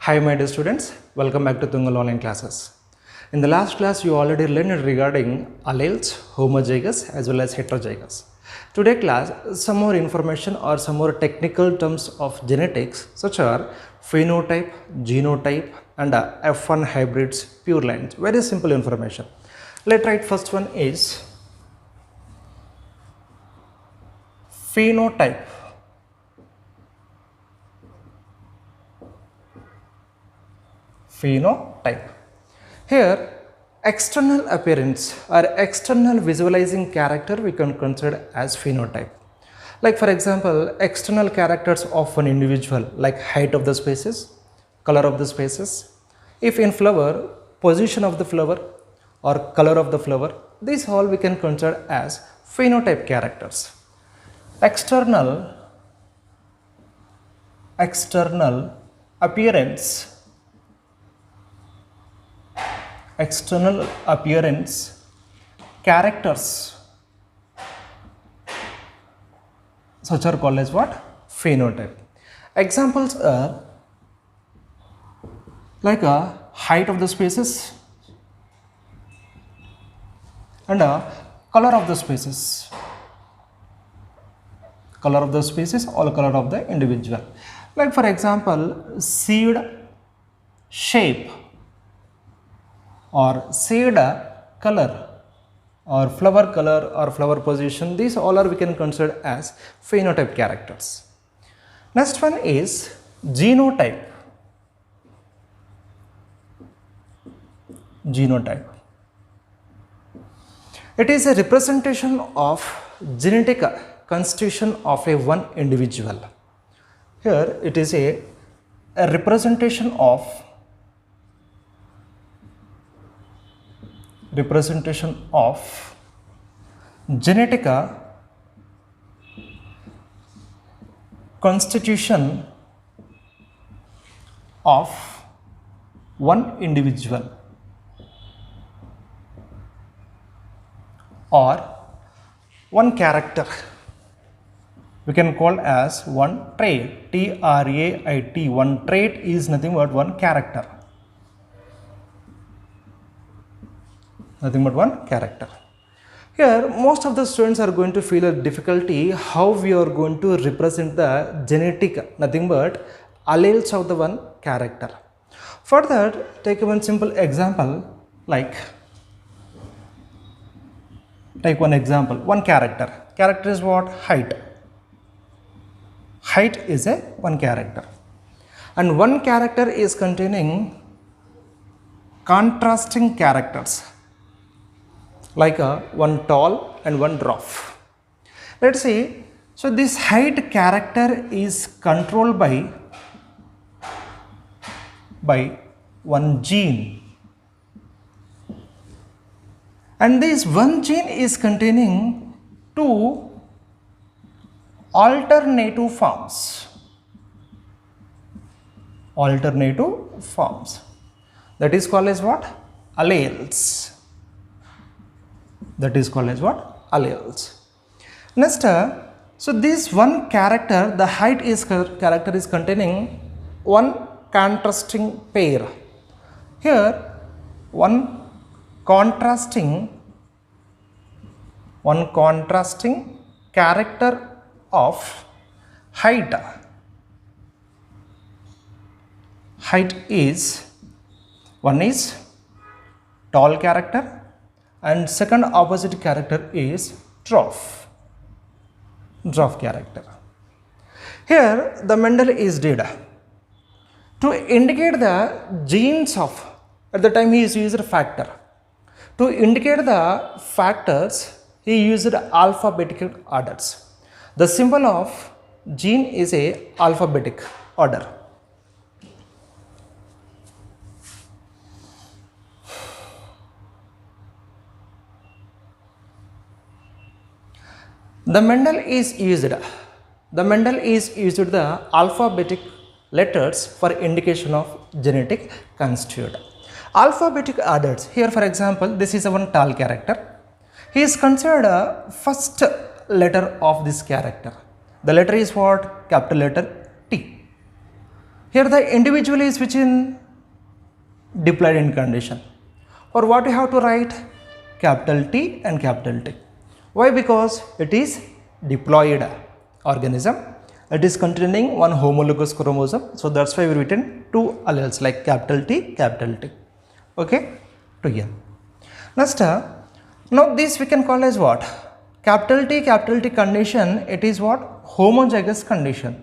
Hi my dear students, welcome back to Tungal online classes. In the last class you already learned regarding alleles, homozygous as well as heterozygous. Today class some more information or some more technical terms of genetics such are phenotype, genotype and F1 hybrids, pure lines. Very simple information. Let's write first one is phenotype. Phenotype. Here external appearance or external visualizing character we can consider as phenotype. Like for example, external characters of an individual like height of the species, color of the species, if in flower, position of the flower or color of the flower, these all we can consider as phenotype characters. External appearance, external appearance characters such are called as what? Phenotype. Examples are like a height of the species and a color of the species. Color of the species or color of the individual. Like for example, seed shape or seed color or flower position, these all are we can consider as phenotype characters. Next one is genotype. Genotype. It is a representation of genetic constitution of a one individual. Here it is a representation of genetic constitution of one individual or one character. We can call as one trait, T-R-A-I-T. One trait is nothing but one character. Nothing but one character. Here most of the students are going to feel a difficulty how we are going to represent the genetic, nothing but alleles of the one character. For that, take one simple example, like take one example, one character. Character is what? Height. Height is a one character. And one character is containing contrasting characters, like one tall and one dwarf. Let's see. So this height character is controlled by one gene, and this one gene is containing two alternative forms. That is called as what? Alleles. That is called as what? Alleles. Next, so this one character, the height is character is containing one contrasting pair. Here, one contrasting character of height. Height is, one is tall character and second opposite character is dwarf character. Here the Mendel is did to indicate the genes of, at the time he is used factor. To indicate the factors he used alphabetical orders. The symbol of gene is a alphabetic order. The Mendel is used the alphabetic letters for indication of genetic constitute. Alphabetic orders, here for example, this is a one tall character. He is considered a first letter of this character. The letter is what? Capital letter T. Here the individual is which in diploid in condition. For what you have to write capital T and capital T. Why? Because it is diploid organism. It is containing one homologous chromosome. So that's why we written two alleles like capital T, capital T. Okay, to here. Next, now this we can call as what? Capital T condition. It is what? Homozygous condition.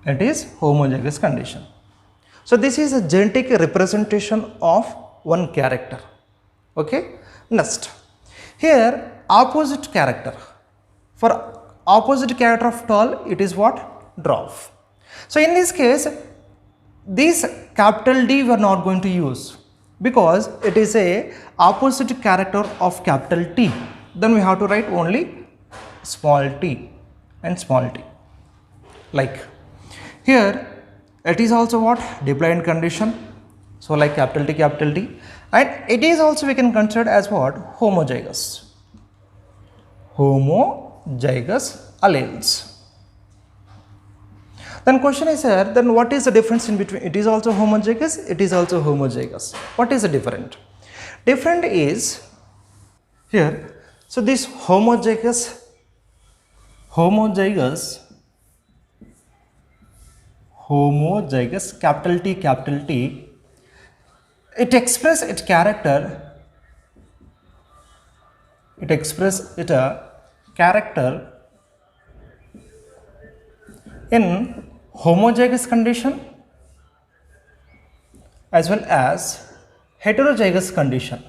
It is homozygous condition. So this is a genetic representation of one character. Okay. Next, here opposite character. For opposite character of tall, it is what? Dwarf. So in this case, this capital D we are not going to use because it is a opposite character of capital T. Then we have to write only small t and small t. Like here, it is also what? Diploid condition. So like capital T, and it is also we can consider as what? Homozygous. Homozygous alleles. Then question is here, then what is the difference in between? It is also homozygous, it is also homozygous. What is the different? Different is here, so this homozygous capital T, it express its character, in homozygous condition as well as heterozygous condition.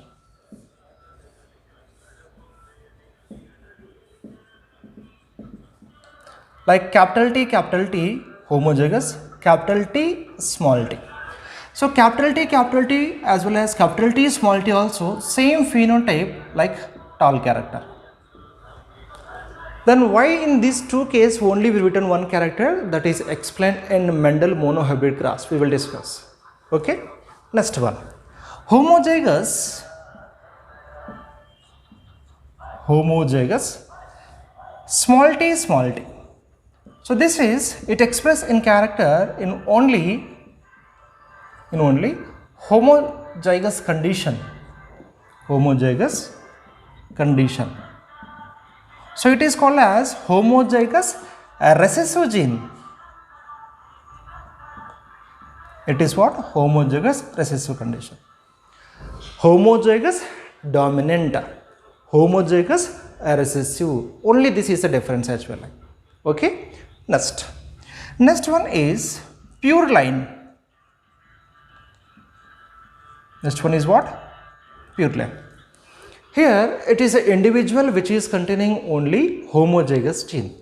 Like capital T homozygous, capital T small t. So capital T as well as capital T small t also same phenotype like tall character. Then why in these two cases only we written one character? That is explained in Mendel monohybrid cross. We will discuss. Okay. Next one, homozygous small t. So this is it expressed in character in only homozygous condition. So it is called as homozygous recessive gene. It is what? Homozygous recessive condition. Homozygous dominant, homozygous recessive. Only this is the difference as well. Okay. Next one is pure line. Next one is what? Pure line. Here it is an individual which is containing only homozygous gene.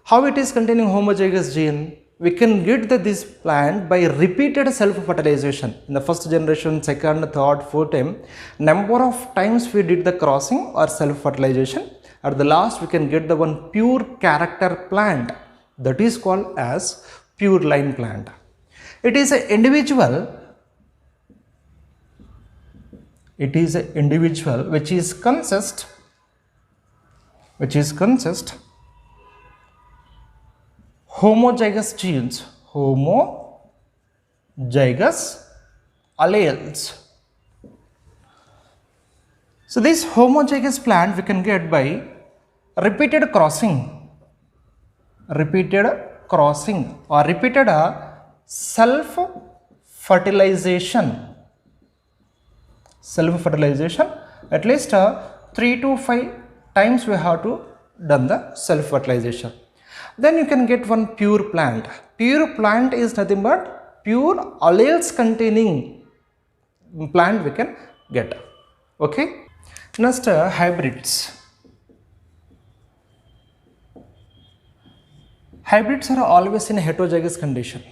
How it is containing homozygous gene? We can get this plant by repeated self-fertilization. In the first generation, second, third, fourth time, number of times we did the crossing or self-fertilization. At the last, we can get the one pure character plant that is called as pure line plant. It is an individual. It is an individual which is consist homozygous genes, homozygous alleles. So this homozygous plant we can get by repeated crossing or repeated self fertilization. At least 3 to 5 times we have to done the self fertilization. Then you can get one pure plant. Pure plant is nothing but pure alleles containing plant we can get. Okay. Next, hybrids. Hybrids are always in heterozygous condition.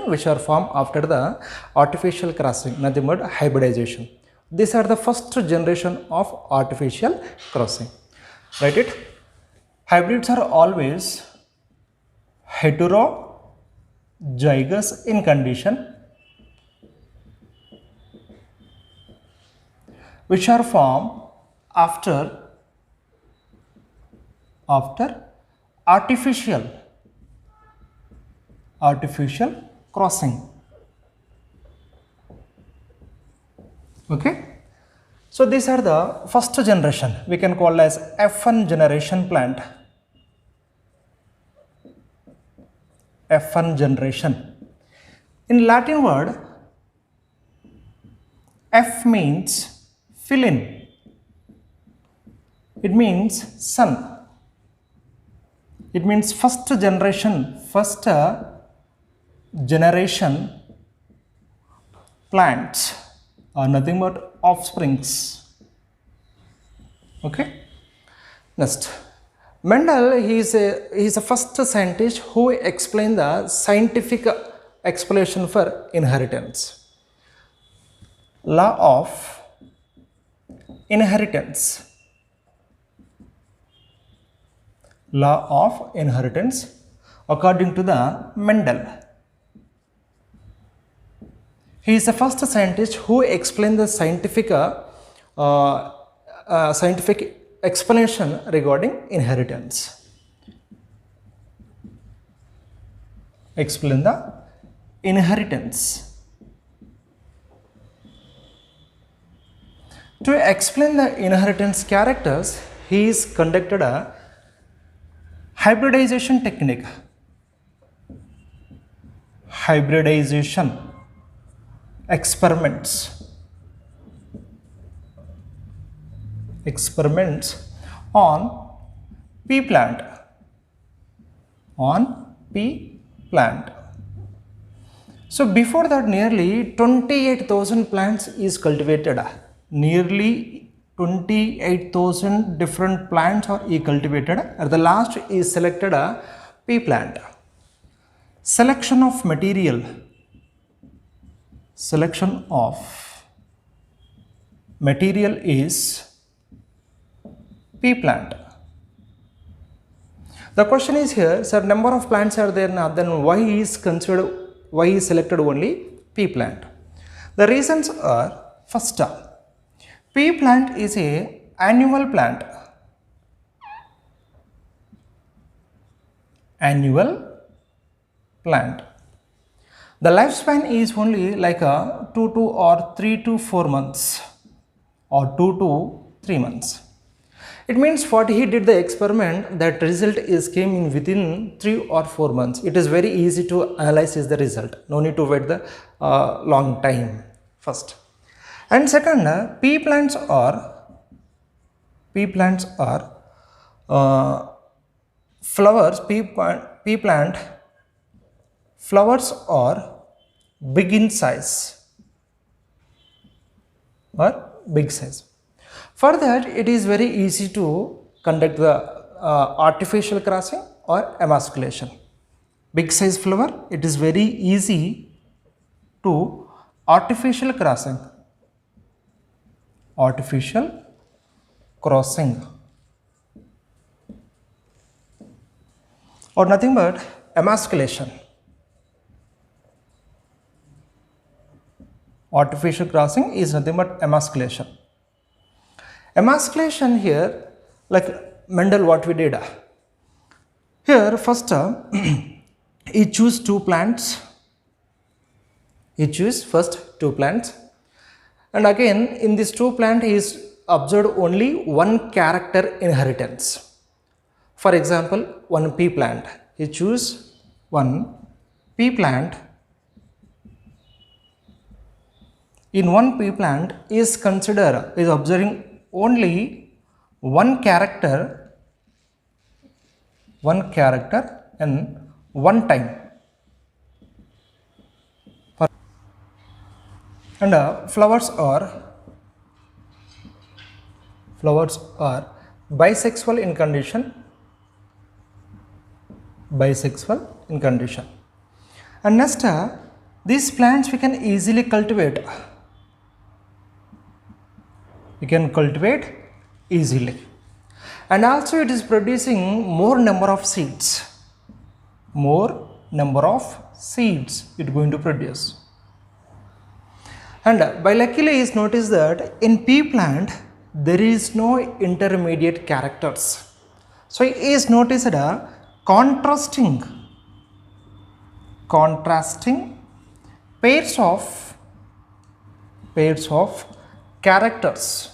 Which are formed after the artificial crossing, nothing but hybridization. These are the first generation of artificial crossing. Write it. Hybrids are always heterozygous in condition, which are formed after artificial artificial crossing. Okay, so these are the first generation, we can call as F1 generation plant. F1 generation. In Latin word, F means fill in, it means sun, it means first generation plants are nothing but offsprings. Okay, next, Mendel, he is the first scientist who explained the scientific explanation for inheritance. Law of inheritance. Law of inheritance according to the Mendel. He is the first scientist who explained the scientific explanation regarding inheritance. Explain the inheritance. To explain the inheritance characters, he is conducted a hybridization technique. Hybridization experiments on pea plant. On pea plant. So before that, nearly 28,000 plants is cultivated. Nearly 28,000 different plants are cultivated. At the last is selected a pea plant. Selection of material. Selection of material is pea plant. The question is here, sir, number of plants are there now, then why is selected only pea plant? The reasons are, first, pea plant is a annual plant. Annual plant. The lifespan is only like a 2 or 3 to 4 months or 2 to 3 months. It means what he did the experiment, that result came in within 3 or 4 months. It is very easy to analyze the result. No need to wait the long time. First. And second, pea plants are flowers. Pea plant flowers are big in size. For that, it is very easy to conduct the artificial crossing or emasculation. Big size flower, it is very easy to artificial crossing. Artificial crossing. Or nothing but emasculation. Artificial crossing is nothing but emasculation. Emasculation here, like Mendel, what we did here, first he choose two plants. He choose first two plants, and again in this two plant he is observed only one character inheritance. For example, one pea plant. He choose one pea plant. In one pea plant is observing only one character and one time. And flowers are bisexual in condition. And next, these plants we can easily cultivate. Easily, and also it is producing more number of seeds. It going to produce. And by luckily is noticed that in pea plant there is no intermediate characters. So it is noticed a contrasting contrasting pairs of characters.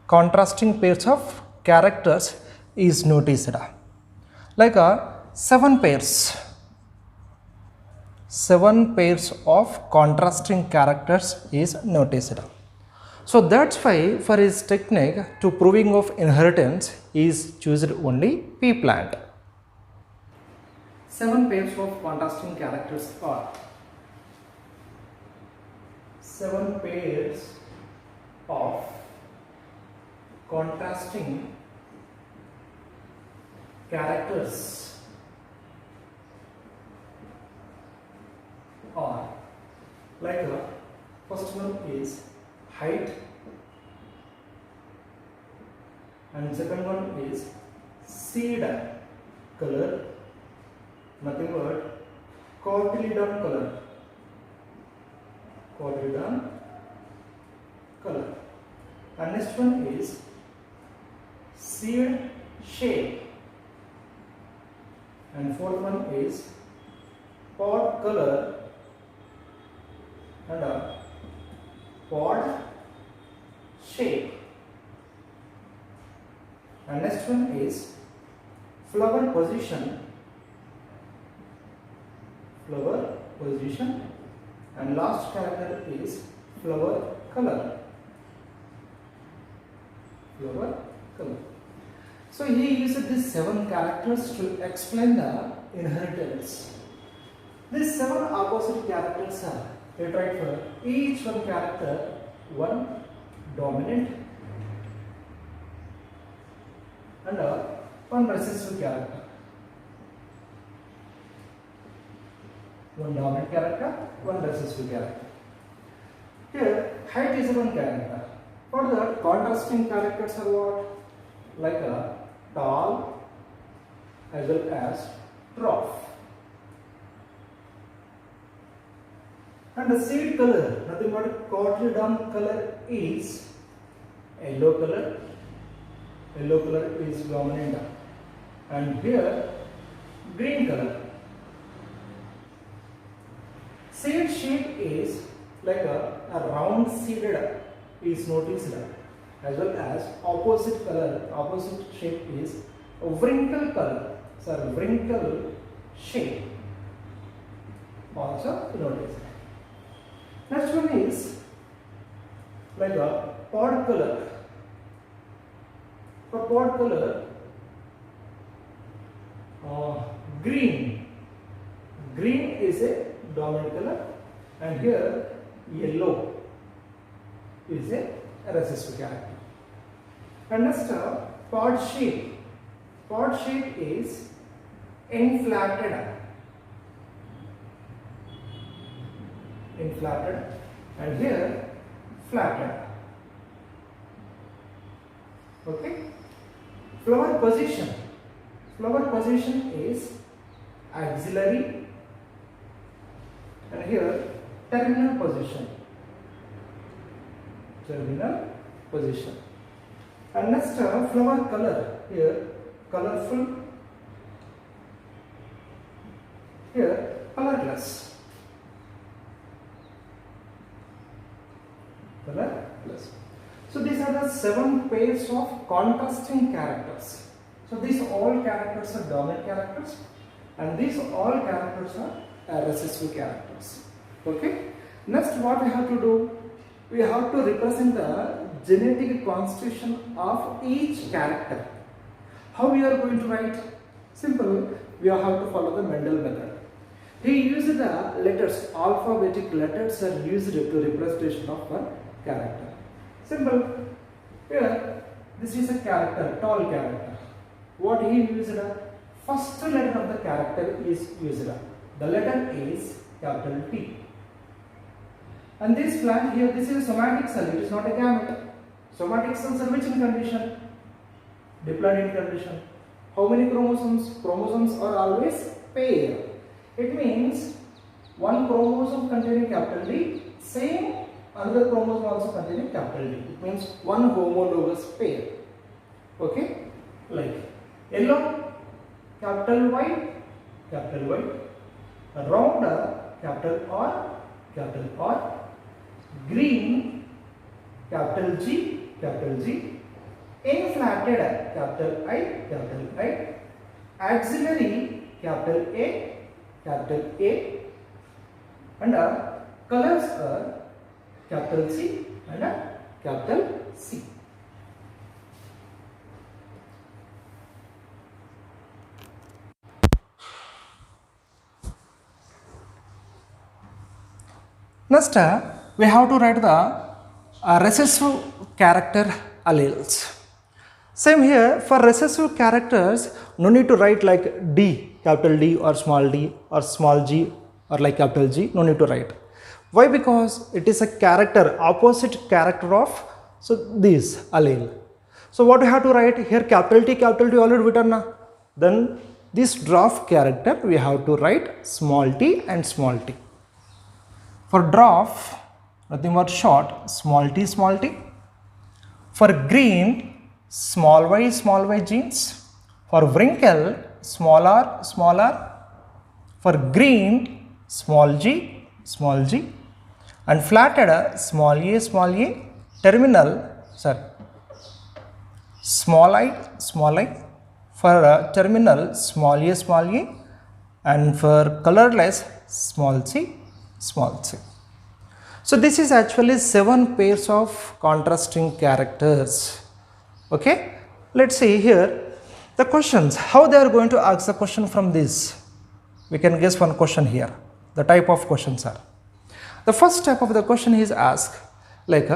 Contrasting pairs of characters is noticed. Like 7 pairs of contrasting characters is noticed. So that's why for his technique to proving of inheritance is chosen only P plant. 7 pairs of contrasting characters are 7 pairs of contrasting characters are like first one is height and second one is seed color, nothing but cotyledon color, and next one is seed shape, and fourth one is pod color and pod shape, and next one is flower position, and last character is flower color. So he used these 7 characters to explain the inheritance. These 7 opposite characters are right for each one character one dominant and one recessive character. One dominant character, one recessive character. Here, height is one character. For the contrasting characters are what? Like a tall as well as dwarf. And the seed color, nothing but cotyledon color is yellow color. Yellow color is dominant. And here, green color. Seed shape is like a round seeded is noticed, as well as opposite shape is a wrinkle color. So wrinkle shape also noticed. Next one is like a pod color. For pod color, green is a dominant color, and here yellow is a recessive character. And next pod shape. Pod shape is inflated, and here flattened. Okay. Flower position is axillary, and here terminal position. And next flower color, here colorful, here colorless. So these are the 7 pairs of contrasting characters. So these all characters are dominant characters, and these all characters are recessive characters. Okay. Next, what we have to do? We have to represent the genetic constitution of each character. How we are going to write? Simple. We have to follow the Mendel method. He used the letters, alphabetic letters are used to representation of one character. Simple. Here, this is a character, tall character. What he used? First letter of the character is used. The letter is capital T. And this plant here, this is a somatic cell, it is not a gamete. Somatic cells are which in condition? Diploid in condition. How many chromosomes? Chromosomes are always pair. It means one chromosome containing capital D, same another chromosome also containing capital D. It means one homologous pair. Okay? Like yellow, capital Y, rounder, capital R, capital R, green, capital G, inflated, capital I, auxiliary, capital A, and colors are capital C and capital C. Next, we have to write the recessive character alleles. Same here, for recessive characters, no need to write like D, capital D or small g or like capital G, no need to write. Why? Because it is a character, opposite character of this allele. So what we have to write here, capital T already written na. Then this dwarf character we have to write small t and small t. For dwarf, nothing but short, small t. For green, small y genes. For wrinkle, small r. For green, small g. And flatted, small a. Terminal, small i. For terminal, small a. And for colorless, small c. So this is actually 7 pairs of contrasting characters. Okay, let's see here the questions, how they are going to ask the question from this. We can guess one question here. The type of questions are, the first type of the question is asked like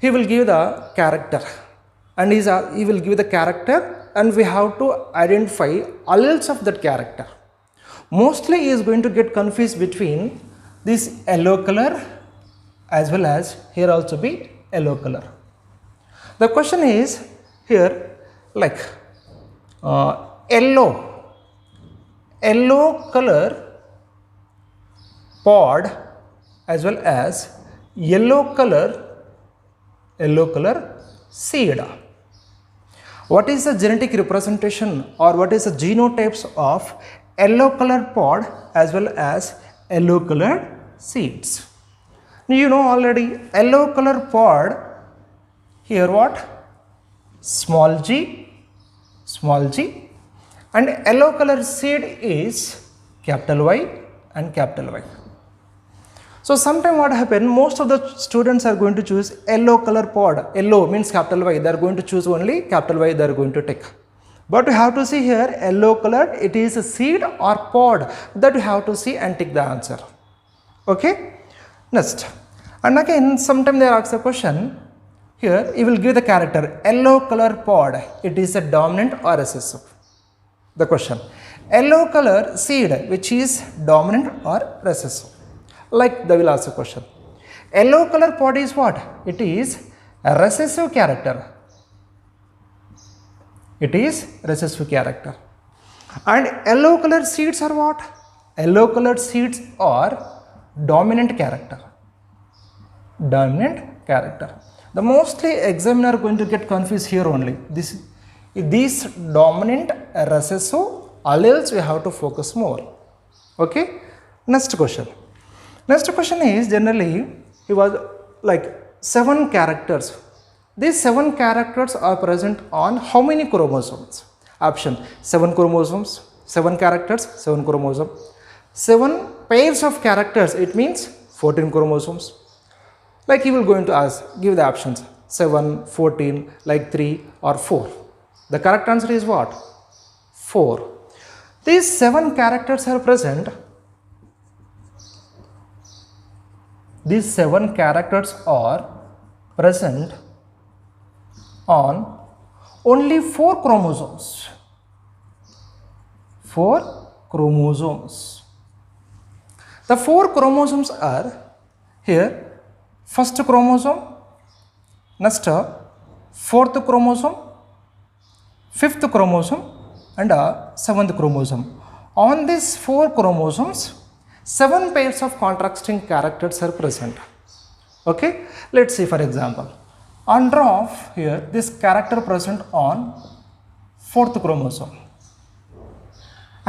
he will give the character and he will give the character and we have to identify alleles of that character. Mostly he is going to get confused between this yellow color as well as here also be yellow color. The question is here like yellow color pod as well as yellow color seed. What is the genetic representation or what is the genotypes of yellow color pod as well as yellow colored seeds? You know already yellow color pod, here what? Small g, and yellow color seed is capital Y and capital Y. So sometime what happen, most of the students are going to choose yellow color pod. Yellow means capital Y, they are going to choose only capital Y, they are going to take. But we have to see here yellow color, it is a seed or pod, that we have to see and take the answer. Okay, next, and again sometime they ask the question, here he will give the character yellow color pod, it is a dominant or recessive. The question, yellow color seed which is dominant or recessive. Like they will ask a question, yellow color pod is what? It is a recessive character. It is recessive character. And yellow color seeds are what? Yellow colored seeds are dominant character. The mostly examiner are going to get confused here only. These dominant recessive alleles we have to focus more. Okay. Next question is generally it was like 7 characters. These 7 characters are present on how many chromosomes? Option 7 chromosomes, 7 characters, 7 chromosomes. 7 pairs of characters, it means 14 chromosomes. Like he will going to ask, give the options 7, 14, like 3 or 4. The correct answer is what? 4. These 7 characters are present. These 7 characters are present on only 4 chromosomes. 4 chromosomes. The 4 chromosomes are here first chromosome, next 4th chromosome, 5th chromosome and 7th chromosome. On these 4 chromosomes, 7 pairs of contrasting characters are present. Okay, let's see for example. On dwarf here, this character present on 4th chromosome.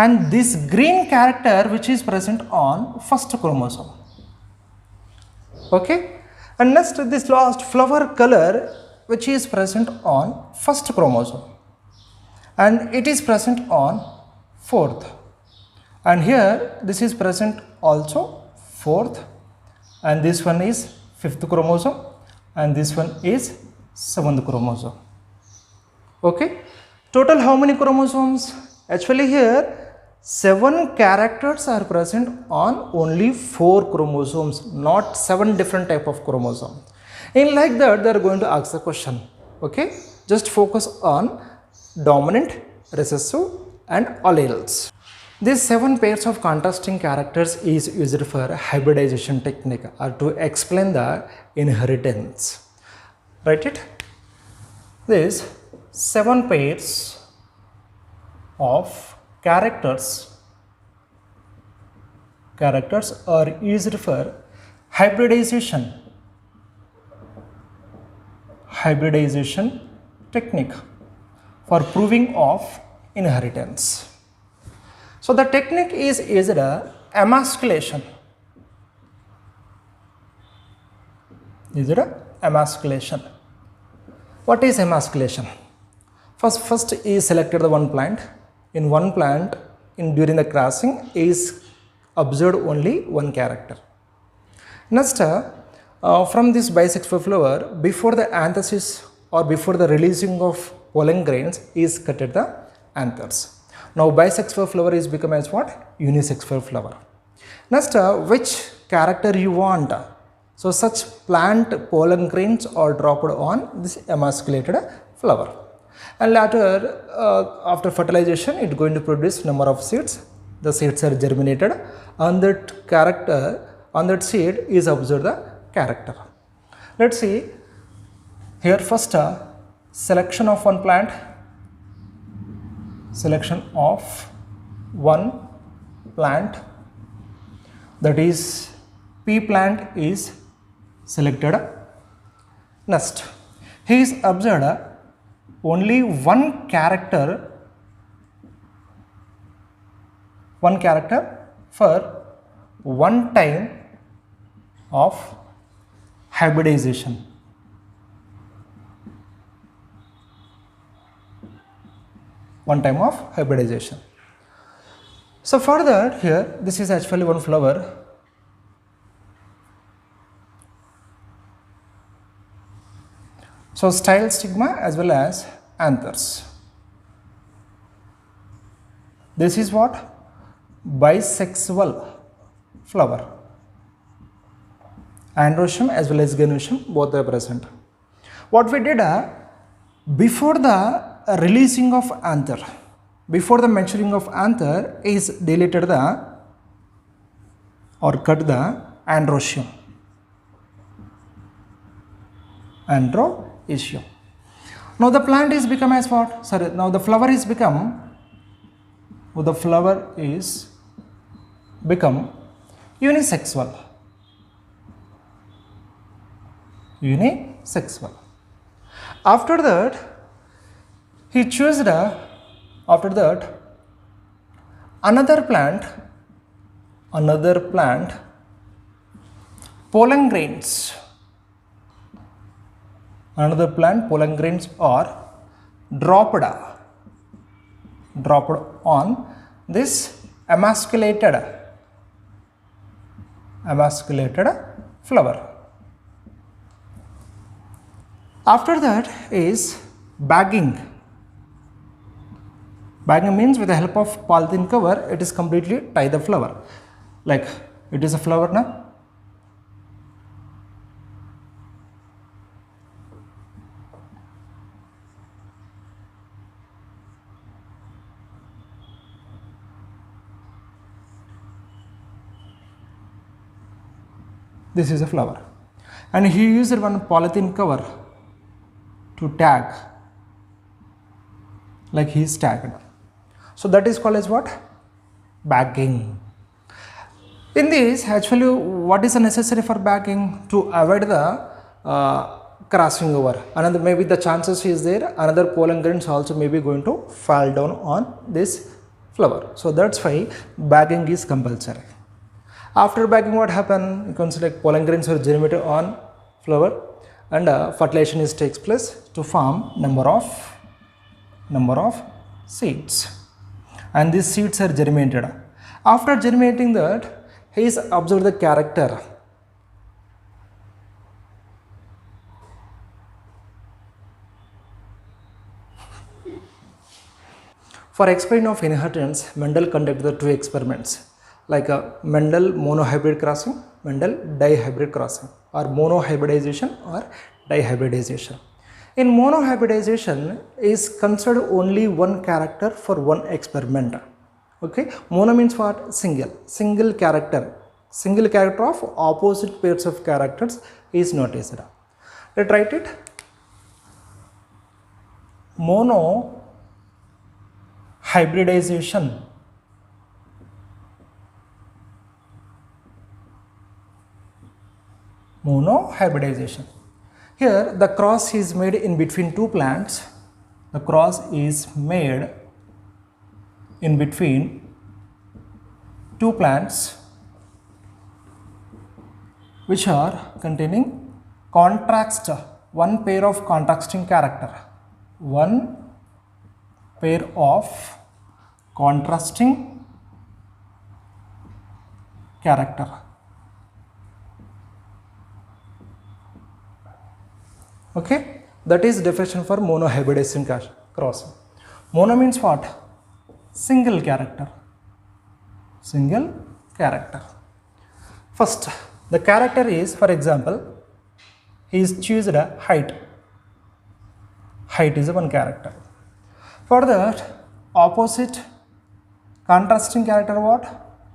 and this green character which is present on first chromosome. Okay, and next this last flower color which is present on first chromosome, and it is present on fourth, and here this is present also fourth, and this one is fifth chromosome, and this one is seventh chromosome. Okay, total how many chromosomes? Actually here 7 characters are present on only 4 chromosomes, not 7 different type of chromosomes. In like that they are going to ask the question. Okay, just focus on dominant, recessive and alleles. These 7 pairs of contrasting characters is used for hybridization technique or to explain the inheritance. Write it. These 7 pairs of characters are used for hybridization technique for proving of inheritance. So the technique is emasculation. Emasculation. What is emasculation? First is selected the one plant. In one plant, during the crossing is observed only one character. Next, from this bisexual flower, before the anthesis or before the releasing of pollen grains is cut at the anthers. Now bisexual flower is become as what? Unisexual flower. Next, which character you want? So such plant pollen grains are dropped on this emasculated flower. And later, after fertilization, it is going to produce number of seeds. The seeds are germinated. On that character, on that seed is observed the character. Let's see here. First, selection of one plant. Selection of one plant, that is P plant is selected. Next, he is observed only one character for one time of hybridization. One time of hybridization. So for that, here this is actually one flower. So style stigma as well as anthers. This is what? Bisexual flower. Androecium as well as gynoecium both are present. What we did, before the releasing of anther, before the maturing of anther is deleted the or cut the androecium. Androecium. Now the plant is become as what? Sorry, now the flower is become unisexual. Unisexual. After that, he chose another plant, pollen grains. Another plant pollen grains are dropped on this emasculated flower. After that is bagging. Bagging means with the help of polythene cover, it is completely tie the flower. Like it is a flower now. This is a flower, and he used one polythene cover to tag, like he is tagged. So that is called as what? Bagging. In this, actually, what is necessary for bagging? To avoid the crossing over. Another, maybe the chances is there, another pollen grains also may be going to fall down on this flower. So that's why bagging is compulsory. After bagging, what happen? You can select pollen grains are germinated on flower, and fertilization takes place to form number of seeds, and these seeds are germinated. After germinating that, he is observed the character. For explain of inheritance, Mendel conducted the two experiments, like Mendel monohybrid crossing, Mendel dihybrid crossing, or monohybridization or dihybridization. In monohybridization is considered only one character for one experiment. Okay, mono means what? Single character of opposite pairs of characters is noticed. Let's write it. Monohybridization. Monohybridization. Here the cross is made in between two plants. The cross is made in between two plants which are containing one pair of contrasting character. One pair of contrasting character. Okay, that is definition for monohybridization crossing. Mono means what? Single character. First, the character is, for example, he is chosen a height. Height is one character. For that, opposite contrasting character what?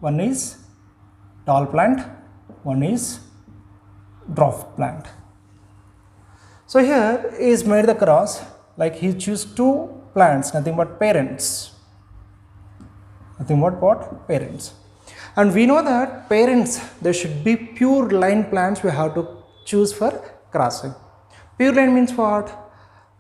One is tall plant, one is dwarf plant. So here he is made the cross, like he choose two plants, nothing but parents. And we know that parents, they should be pure line plants we have to choose for crossing. Pure line means what?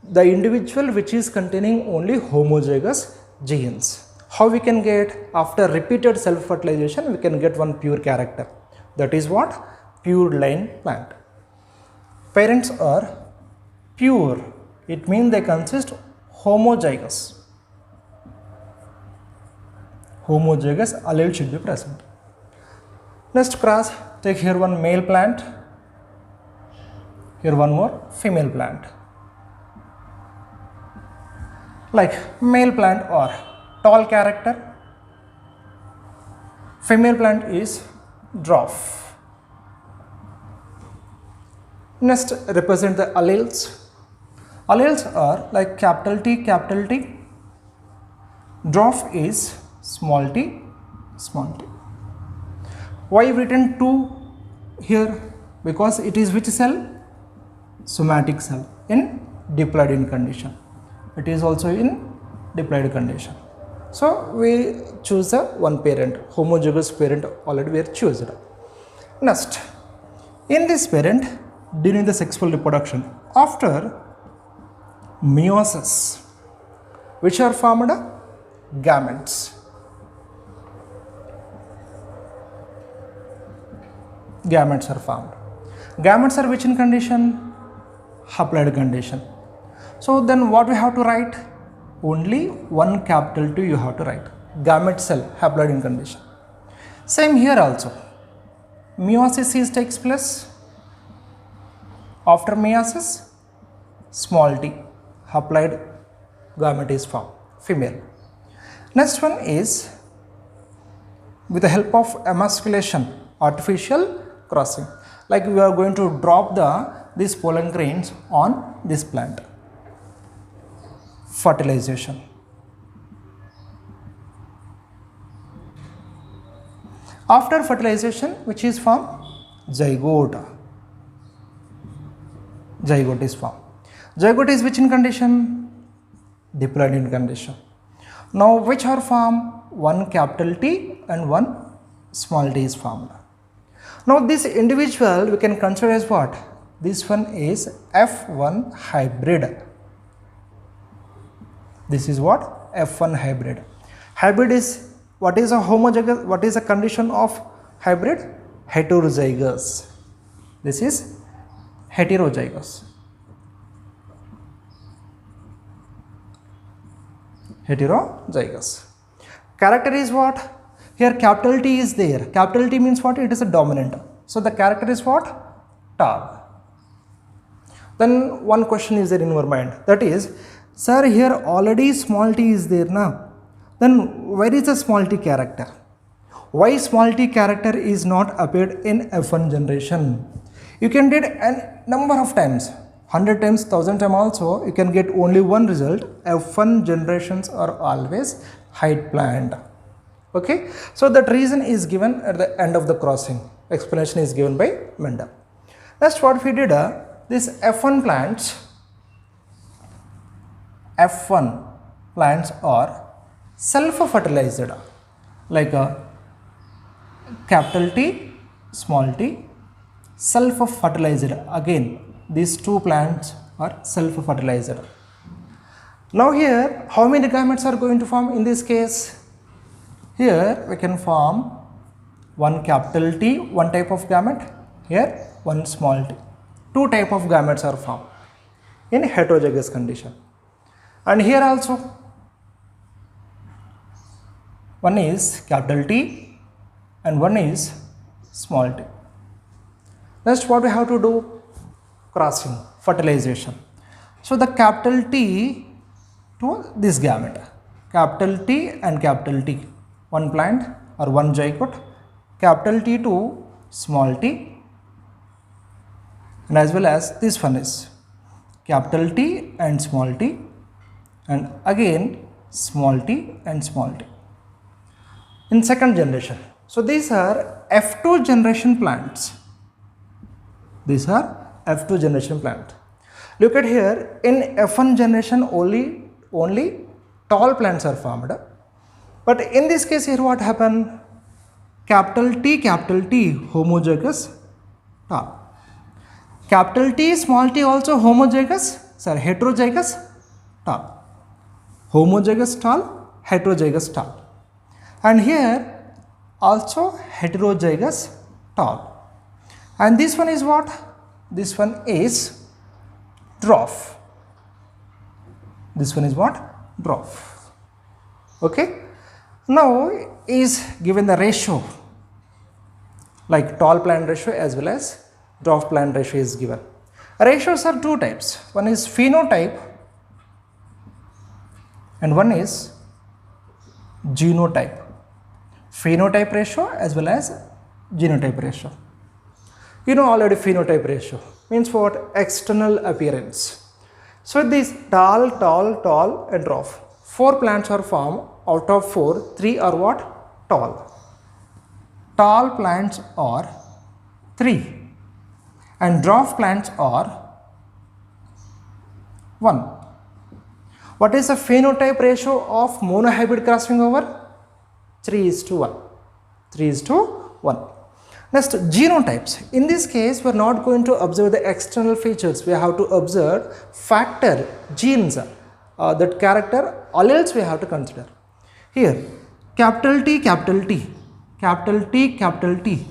The individual which is containing only homozygous genes. How we can get? After repeated self-fertilization, we can get one pure character. That is what? Pure line plant. Parents are pure. It means they consist homozygous. Homozygous allele should be present. Next cross, take here one male plant, here one more female plant. Like male plant or tall character, female plant is dwarf. Next, represent the alleles. Alleles are like capital T. Dwarf is small t. Why written 2 here? Because it is which cell? Somatic cell in diploid condition. It is also in diploid condition. So we choose a one parent, homozygous parent already we are chosen. Next, in this parent, during the sexual reproduction, after meiosis, which are formed? Gametes. Gametes are formed. Gametes are which in condition? Haploid condition. So then what we have to write? Only one capital T you have to write. Gamete cell, haploid in condition. Same here also. Meiosis takes place. After meiosis, small t, haploid gamete is formed, female. Next one is with the help of emasculation, artificial crossing. Like we are going to drop these pollen grains on this plant. Fertilization. After fertilization, which is formed? Zygote. Zygote is formed. Zygote is which in condition? Diploid in condition. Now which are formed? One capital T and one small t is formed. Now this individual we can consider as what? This one is F1 hybrid. This is what? F1 hybrid. Hybrid is, what is a homozygous, what is a condition of hybrid? Heterozygous. This is heterozygous. Heterozygous. Character is what? Here capital T is there. Capital T means what? It is a dominant. So the character is what? Tall. Then one question is there in your mind, that is, sir, here already small t is there now. Then where is the small t character? Why small t character is not appeared in F1 generation? You can get a number of times, 100 times, 1000 times also, you can get only one result. F1 generations are always height planned. Okay, so that reason is given at the end of the crossing. Explanation is given by Mendel. Next, what we did, this F1 plants are self-fertilized, like capital T, small t, self-fertilized. Again, these two plants are self-fertilized. Now here, how many gametes are going to form in this case? Here we can form one capital T, one type of gamete, here one small t. Two type of gametes are formed in heterozygous condition. And here also, one is capital T and one is small t. Next, what we have to do? Crossing, fertilization. So the capital T to this gamete, capital T and capital T, one plant or one zygote, capital T to small t, and as well as this one is capital T and small t, and again small t and small t in second generation. So these are F2 generation plants. These are F2 generation plant. Look at here, in F1 generation only tall plants are formed. But in this case here what happened? Capital T, homozygous, tall. Capital T, small t also homozygous, sorry, heterozygous, tall. Homozygous tall, heterozygous tall. And here also heterozygous tall. And this one is what? This one is dwarf. This one is what? Dwarf. Okay. Now is given the ratio, like tall plant ratio as well as dwarf plant ratio is given. Ratios are two types. One is phenotype and one is genotype. Phenotype ratio as well as genotype ratio. You know already phenotype ratio means what? External appearance. So these tall and dwarf. 4 plants are formed. Out of 4, 3 are what? Tall. Tall plants are 3 and dwarf plants are 1. What is the phenotype ratio of monohybrid crossing over? 3:1. 3:1. Next, genotypes. In this case, we are not going to observe the external features. We have to observe factor, genes, that character, alleles we have to consider. Here, capital T, capital T, capital T, capital T.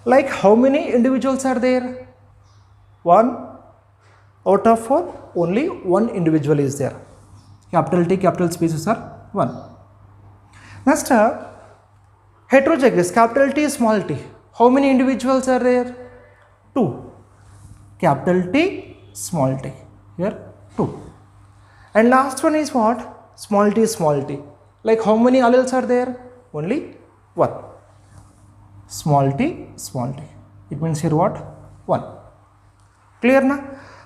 Like how many individuals are there? 1 out of 4, only 1 individual is there. Capital T, capital species are 1. Next, heterozygous, capital T, small t. How many individuals are there? 2. Capital T, small t. Here, 2. And last one is what? Small t, small t. Like how many alleles are there? Only 1. Small t, small t. It means here what? 1. Clear na?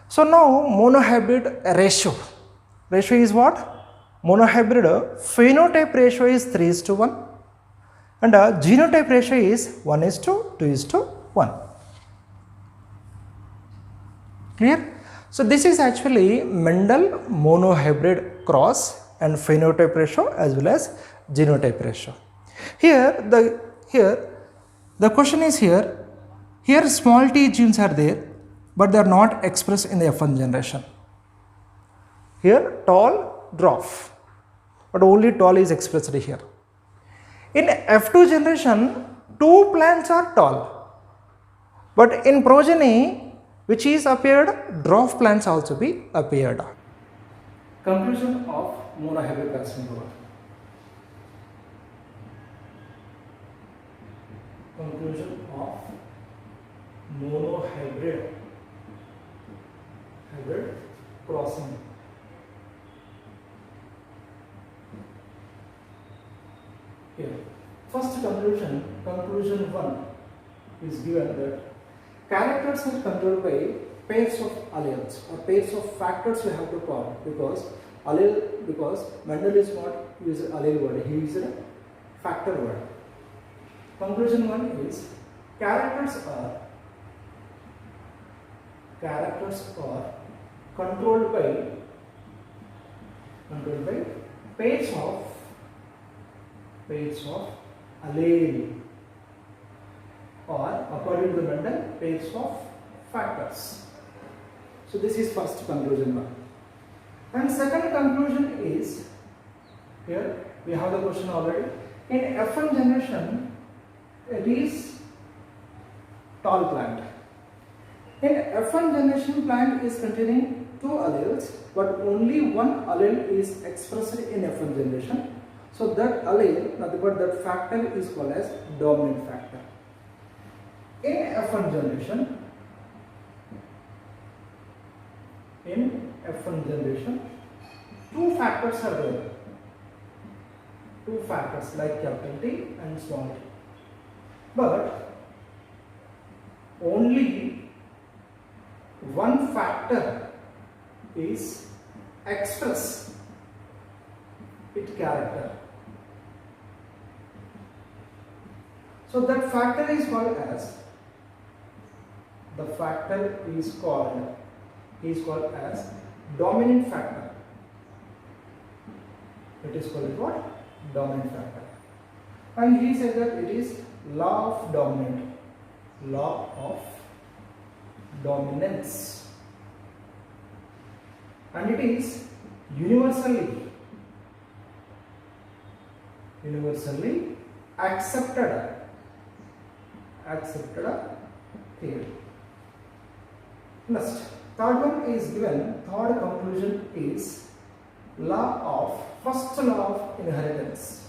So now monohybrid ratio. Ratio is what? Monohybrid phenotype ratio is 3:1 and genotype ratio is 1:2:1. Clear? So this is actually Mendel monohybrid cross and phenotype ratio as well as genotype ratio. Here the question is here small t genes are there, but they are not expressed in the F1 generation. Here tall, dwarf, but only tall is expressed here. In F2 generation, two plants are tall, but in progeny, which is appeared, dwarf plants also be appeared. Conclusion of monohybrid carcinoma. Conclusion of monohybrid crossing. Here, first conclusion 1 is given that characters are controlled by pairs of alleles or pairs of factors we have to call, because Mendel is not using allele word, he used a factor word. Conclusion 1 is characters are controlled by pairs of allele, or according to Mendel, pairs of factors. So this is first conclusion 1. And second conclusion is, here we have the question already. In F1 generation, it is tall plant. In F1 generation, plant is containing two alleles, but only one allele is expressed in F1 generation. So that allele, nothing but that factor is called as dominant factor. In F1 generation, two factors are there. Two factors like capital T and small t. But only one factor is express its character. So that factor is called as dominant factor. It is called what? Dominant factor. And he said that it is law of dominance, and it is universally accepted theory. Next, third one is given. Third conclusion is first law of inheritance.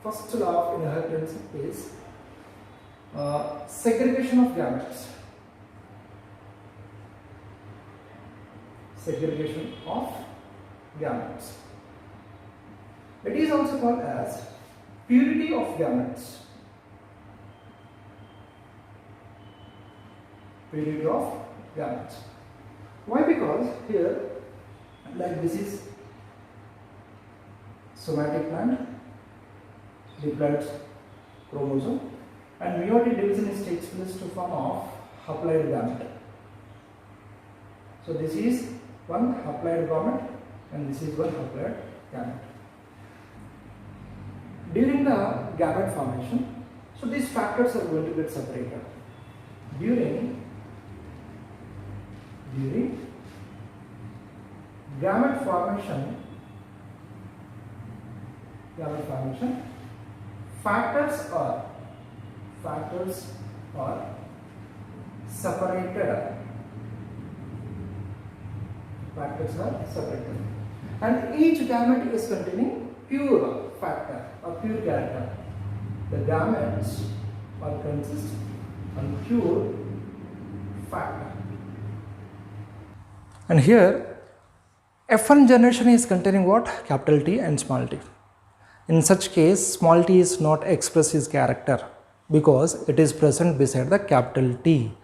First law of inheritance is segregation of gametes. Segregation of gametes. It is also called as purity of gametes. Purity of gametes. Why? Because here, like this is somatic plant, diploid chromosome, and meiotic division takes place to form of haploid gamete. So this is one haploid gamete and this is one haploid gamete. During the gamete formation, so these factors are going to get separated. During gamete formation, factors are separated. And each gamete is containing pure factor or pure character. The gametes are consist of pure factor. And here F1 generation is containing what? Capital T and small t. In such case, small t is not express its character because it is present beside the capital T.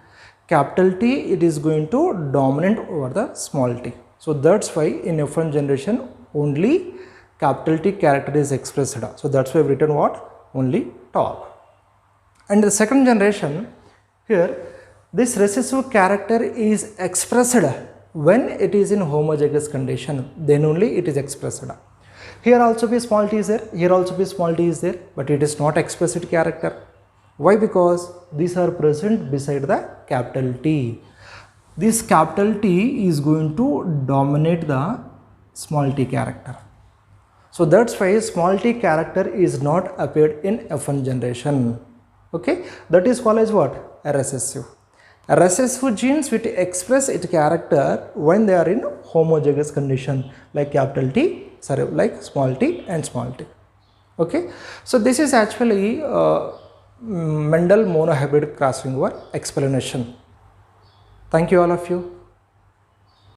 Capital T, it is going to dominant over the small t. So that's why in F1 generation only capital T character is expressed. So that's why I've written what? Only tall. And the second generation, here this recessive character is expressed when it is in homozygous condition, then only it is expressed. Here also be small t is there, here also be small t is there, but it is not explicit character. Why? Because these are present beside the capital T. This capital T is going to dominate the small t character. So that's why small t character is not appeared in F1 generation. Okay, that is called as what? Recessive. Recessive genes which express its character when they are in homozygous condition like capital T, sorry, like small t and small t. Okay, so this is actually Mendel monohybrid crossing over explanation. Thank you all of you.